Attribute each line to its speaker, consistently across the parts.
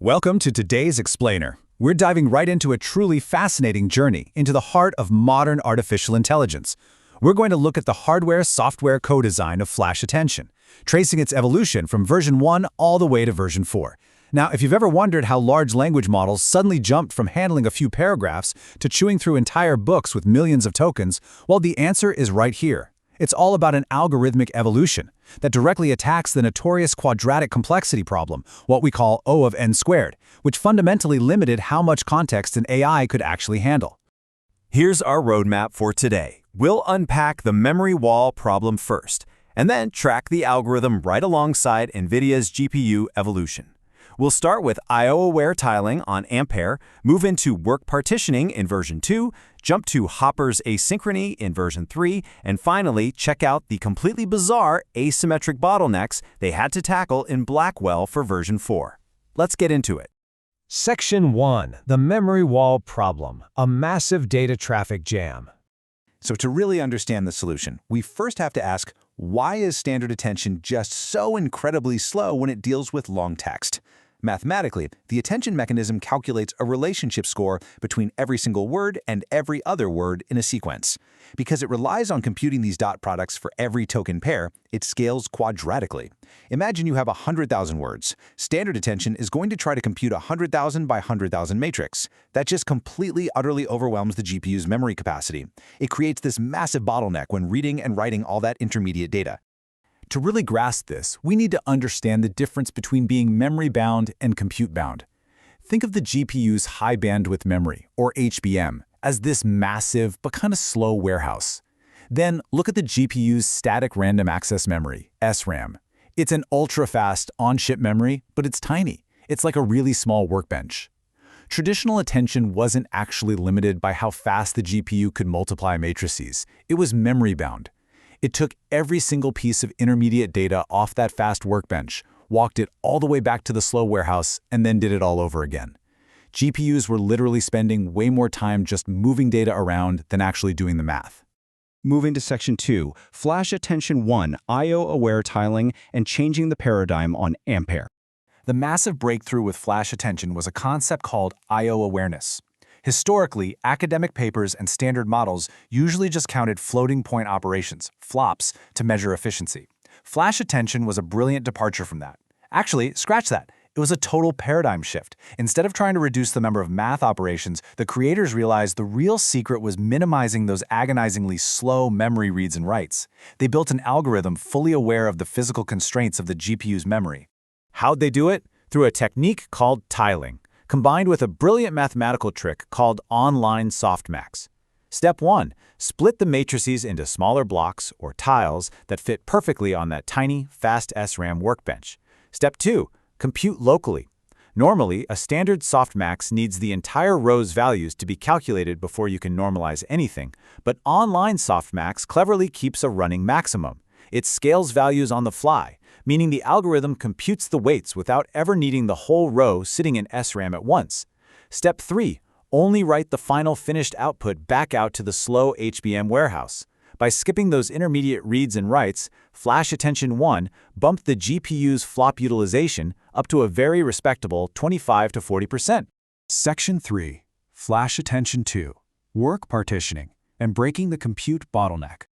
Speaker 1: Welcome to today's Explainer. We're diving right into a truly fascinating journey into the heart of modern artificial intelligence. We're going to look at the hardware-software co-design of FlashAttention, tracing its evolution from version 1 all the way to version 4. Now, if you've ever wondered how large language models suddenly jumped from handling a few paragraphs to chewing through entire books with millions of tokens, well, the answer is right here. It's all about an algorithmic evolution that directly attacks the notorious quadratic complexity problem, what we call O of n squared, which fundamentally limited how much context an AI could actually handle.
Speaker 2: Here's our roadmap for today. We'll unpack the memory wall problem first, and then track the algorithm right alongside NVIDIA's GPU evolution. We'll start with I/O-aware tiling on Ampere, move into work partitioning in version 2, jump to Hopper's Asynchrony in version 3, and finally check out the completely bizarre asymmetric bottlenecks they had to tackle in Blackwell for version 4. Let's get into it.
Speaker 3: Section 1. The memory wall problem, a massive data traffic jam.
Speaker 1: So to really understand the solution, we first have to ask, why is standard attention just so incredibly slow when it deals with long text? Mathematically, the attention mechanism calculates a relationship score between every single word and every other word in a sequence. Because it relies on computing these dot products for every token pair, it scales quadratically. Imagine you have 100,000 words. Standard attention is going to try to compute a 100,000 by 100,000 matrix. That just completely, utterly overwhelms the GPU's memory capacity. It creates this massive bottleneck when reading and writing all that intermediate data. To really grasp this, we need to understand the difference between being memory-bound and compute-bound. Think of the GPU's high bandwidth memory, or HBM, as this massive but kind of slow warehouse. Then look at the GPU's static random access memory, SRAM. It's an ultra-fast on-chip memory, but it's tiny. It's like a really small workbench. Traditional attention wasn't actually limited by how fast the GPU could multiply matrices. It was memory-bound. It took every single piece of intermediate data off that fast workbench, walked it all the way back to the slow warehouse, and then did it all over again. GPUs were literally spending way more time just moving data around than actually doing the math.
Speaker 4: Moving to Section 2, FlashAttention 1, I/O-aware tiling and changing the paradigm on Ampere.
Speaker 1: The massive breakthrough with FlashAttention was a concept called I/O awareness. Historically, academic papers and standard models usually just counted floating point operations, flops, to measure efficiency. FlashAttention was a brilliant departure from that. Actually, scratch that. It was a total paradigm shift. Instead of trying to reduce the number of math operations, the creators realized the real secret was minimizing those agonizingly slow memory reads and writes. They built an algorithm fully aware of the physical constraints of the GPU's memory. How'd they do it? Through a technique called tiling, combined with a brilliant mathematical trick called online Softmax. Step 1. Split the matrices into smaller blocks or tiles that fit perfectly on that tiny, fast SRAM workbench. Step 2. Compute locally. Normally, a standard Softmax needs the entire row's values to be calculated before you can normalize anything, but online Softmax cleverly keeps a running maximum. It scales values on the fly, meaning the algorithm computes the weights without ever needing the whole row sitting in SRAM at once. Step 3. Only write the final finished output back out to the slow HBM warehouse. By skipping those intermediate reads and writes, FlashAttention 1 bumped the GPU's flop utilization up to a very respectable 25 to 40%.
Speaker 3: Section 3. FlashAttention 2. Work partitioning and breaking the compute bottleneck.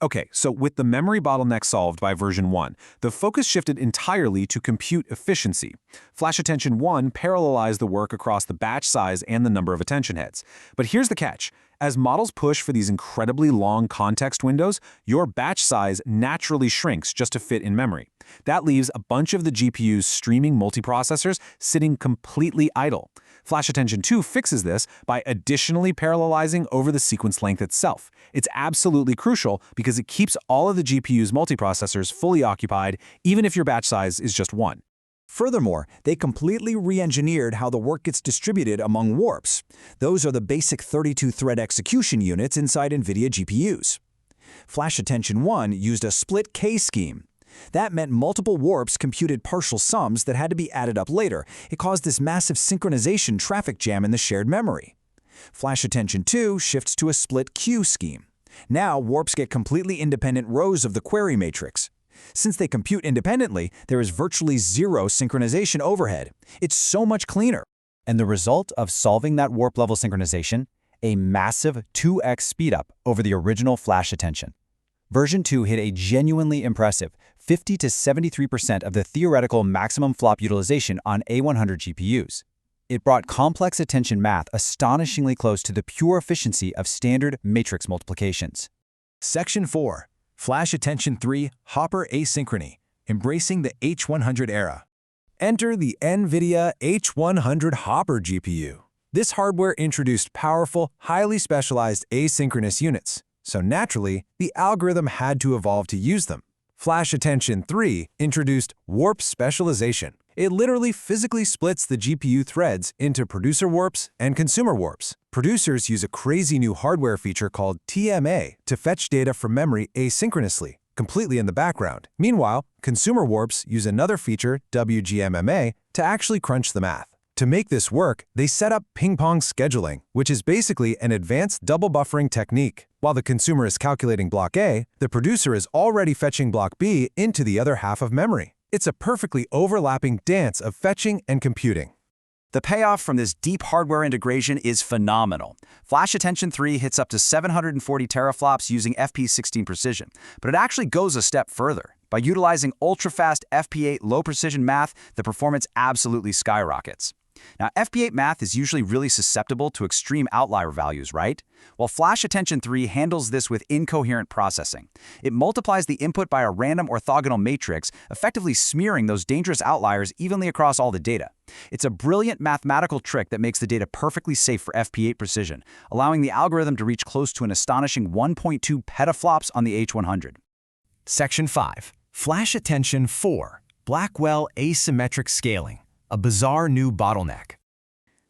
Speaker 5: Okay, so with the memory bottleneck solved by version 1, the focus shifted entirely to compute efficiency. FlashAttention 1 parallelized the work across the batch size and the number of attention heads. But here's the catch. As models push for these incredibly long context windows, your batch size naturally shrinks just to fit in memory. That leaves a bunch of the GPU's streaming multiprocessors sitting completely idle. FlashAttention 2 fixes this by additionally parallelizing over the sequence length itself. It's absolutely crucial because it keeps all of the GPU's multiprocessors fully occupied, even if your batch size is just 1.
Speaker 6: Furthermore, they completely re-engineered how the work gets distributed among warps. Those are the basic 32-thread execution units inside NVIDIA GPUs. FlashAttention 1 used a split K scheme. That meant multiple warps computed partial sums that had to be added up later. It caused this massive synchronization traffic jam in the shared memory. FlashAttention 2 shifts to a split Q scheme. Now, warps get completely independent rows of the query matrix. Since they compute independently, there is virtually zero synchronization overhead. It's so much cleaner.
Speaker 4: And the result of solving that warp-level synchronization? A massive 2x speedup over the original FlashAttention. Version 2 hit a genuinely impressive 50 to 73% of the theoretical maximum flop utilization on A100 GPUs. It brought complex attention math astonishingly close to the pure efficiency of standard matrix multiplications.
Speaker 6: Section 4. FlashAttention 3 Hopper Asynchrony, Embracing the H100 Era. Enter the NVIDIA H100 Hopper GPU. This hardware introduced powerful, highly specialized asynchronous units, so naturally, the algorithm had to evolve to use them. FlashAttention 3 introduced warp specialization. It literally physically splits the GPU threads into producer warps and consumer warps. Producers use a crazy new hardware feature called TMA to fetch data from memory asynchronously, completely in the background. Meanwhile, consumer warps use another feature, WGMMA, to actually crunch the math. To make this work, they set up ping-pong scheduling, which is basically an advanced double buffering technique. While the consumer is calculating block A, the producer is already fetching block B into the other half of memory. It's a perfectly overlapping dance of fetching and computing.
Speaker 7: The payoff from this deep hardware integration is phenomenal. FlashAttention 3 hits up to 740 teraflops using FP16 precision, but it actually goes a step further. By utilizing ultra-fast FP8 low-precision math, the performance absolutely skyrockets. Now, FP8 math is usually really susceptible to extreme outlier values, right? Well, FlashAttention 3 handles this with incoherent processing. It multiplies the input by a random orthogonal matrix, effectively smearing those dangerous outliers evenly across all the data. It's a brilliant mathematical trick that makes the data perfectly safe for FP8 precision, allowing the algorithm to reach close to an astonishing 1.2 petaflops on the H100.
Speaker 8: Section 5. FlashAttention 4. Blackwell Asymmetric Scaling. A bizarre new bottleneck.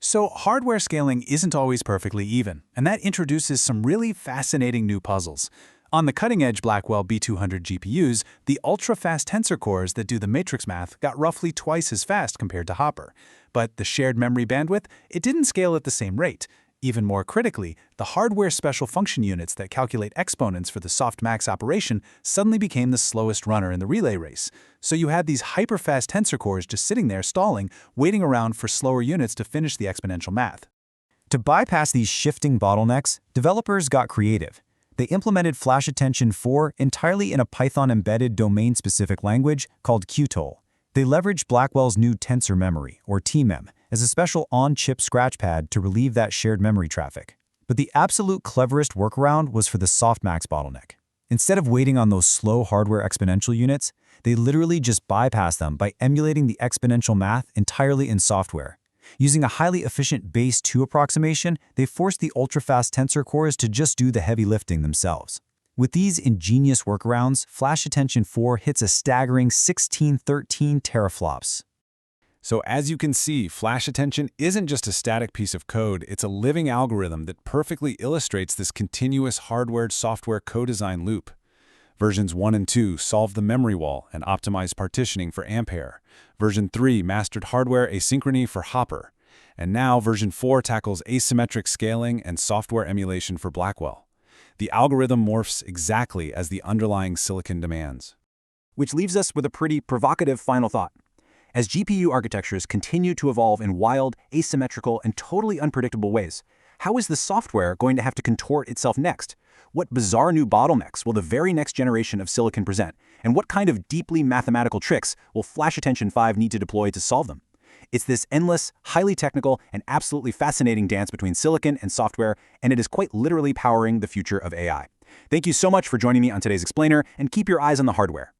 Speaker 3: So hardware scaling isn't always perfectly even, and that introduces some really fascinating new puzzles. On the cutting-edge Blackwell B200 GPUs, the ultra-fast tensor cores that do the matrix math got roughly twice as fast compared to Hopper. But the shared memory bandwidth, it didn't scale at the same rate. Even more critically, the hardware special function units that calculate exponents for the Softmax operation suddenly became the slowest runner in the relay race. So you had these hyper-fast tensor cores just sitting there stalling, waiting around for slower units to finish the exponential math.
Speaker 4: To bypass these shifting bottlenecks, developers got creative. They implemented FlashAttention 4 entirely in a Python-embedded domain-specific language called Qtol. They leveraged Blackwell's new tensor memory, or TMEM, as a special on-chip scratchpad to relieve that shared memory traffic. But the absolute cleverest workaround was for the Softmax bottleneck. Instead of waiting on those slow hardware exponential units, they literally just bypassed them by emulating the exponential math entirely in software. Using a highly efficient base 2 approximation, they forced the ultra-fast tensor cores to just do the heavy lifting themselves. With these ingenious workarounds, FlashAttention 4 hits a staggering 1613 teraflops.
Speaker 5: So as you can see, FlashAttention isn't just a static piece of code, it's a living algorithm that perfectly illustrates this continuous hardware-software co-design loop. Versions 1 and 2 solved the memory wall and optimized partitioning for Ampere. Version 3 mastered hardware asynchrony for Hopper. And now version 4 tackles asymmetric scaling and software emulation for Blackwell. The algorithm morphs exactly as the underlying silicon demands.
Speaker 6: Which leaves us with a pretty provocative final thought. As GPU architectures continue to evolve in wild, asymmetrical, and totally unpredictable ways, how is the software going to have to contort itself next? What bizarre new bottlenecks will the very next generation of silicon present? And what kind of deeply mathematical tricks will FlashAttention 5 need to deploy to solve them? It's this endless, highly technical, and absolutely fascinating dance between silicon and software, and it is quite literally powering the future of AI. Thank you so much for joining me on today's Explainer, and keep your eyes on the hardware.